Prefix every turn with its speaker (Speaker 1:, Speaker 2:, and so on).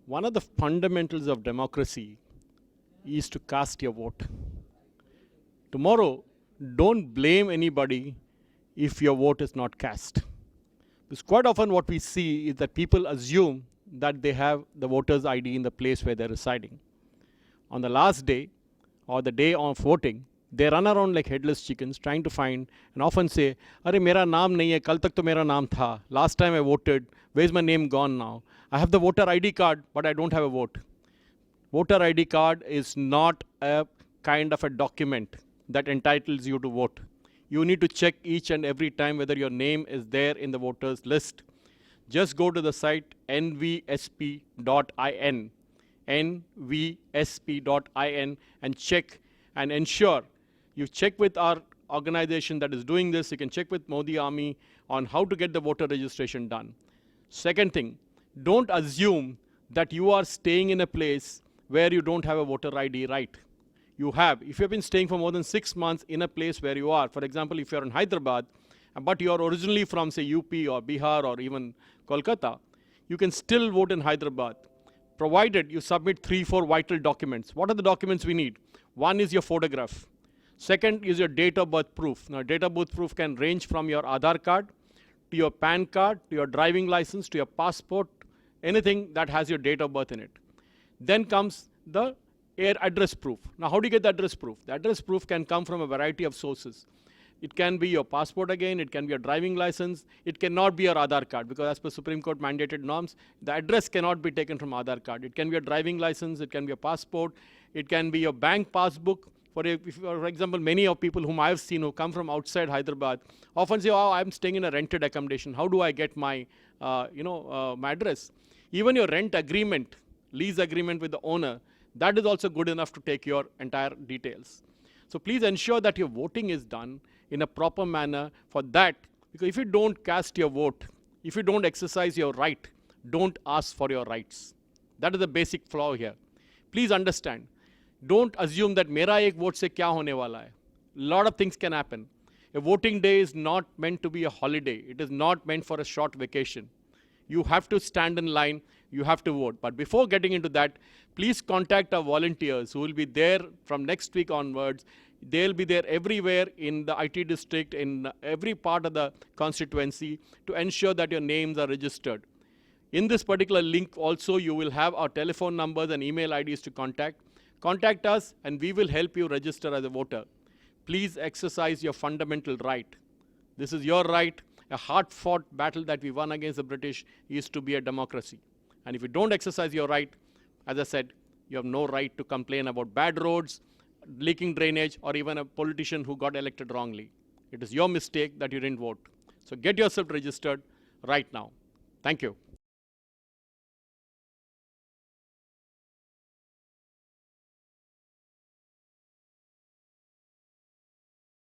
Speaker 1: One of the fundamentals of democracy is to cast your vote. Tomorrow, don't blame anybody if your vote is not cast. Because quite often what we see is that people assume that they have the voter's ID in the place where they're residing. On the last day or the day of voting, they run around like headless chickens trying to find and often say, "Arey, mera naam nahi hai, kal tak to mera naam tha. Last time I voted, where's my name gone now? I have the voter ID card, but I don't have a vote." Voter ID card is not a kind of a document that entitles you to vote. You need to check each and every time whether your name is there in the voters list. Just go to the site nvsp.in, nvsp.in, and check and ensure you check with our organization that is doing this. You can check with Modi Army on how to get the voter registration done. Second thing, don't assume that you are staying in a place where you don't have a voter ID right. You have. If you've been staying for more than 6 months in a place where you are, for example, if you're in Hyderabad, but you're originally from, say, UP or Bihar or even Kolkata, you can still vote in Hyderabad, provided you submit 3-4 vital documents. What are the documents we need? One is your photograph. Second is your date of birth proof. Now, date of birth proof can range from your Aadhaar card to your PAN card, to your driving license, to your passport, anything that has your date of birth in it. Then comes the address proof. Now, how do you get the address proof? The address proof can come from a variety of sources. It can be your passport again, it can be your driving license, it cannot be your Aadhaar card, because as per Supreme Court mandated norms, the address cannot be taken from Aadhaar card. It can be your driving license, it can be your passport, it can be your bank passbook. For example, many of people whom I have seen who come from outside Hyderabad often say, "Oh, I'm staying in a rented accommodation. How do I get my, my address?" Even your rent agreement, lease agreement with the owner, that is also good enough to take your entire details. So please ensure that your voting is done in a proper manner for that. Because if you don't cast your vote, if you don't exercise your right, don't ask for your rights. That is the basic flaw here. Please understand. Don't assume that mera ek vote se kya hone wala hai. A lot of things can happen. A voting day is not meant to be a holiday. It is not meant for a short vacation. You have to stand in line, you have to vote. But before getting into that, please contact our volunteers who will be there from next week onwards. They'll be there everywhere in the IT district, in every part of the constituency, to ensure that your names are registered. In this particular link also, you will have our telephone numbers and email IDs to contact. Contact us and we will help you register as a voter. Please exercise your fundamental right. This is your right. A hard-fought battle that we won against the British is to be a democracy. And if you don't exercise your right, as I said, you have no right to complain about bad roads, leaking drainage, or even a politician who got elected wrongly. It is your mistake that you didn't vote. So get yourself registered right now. Thank you.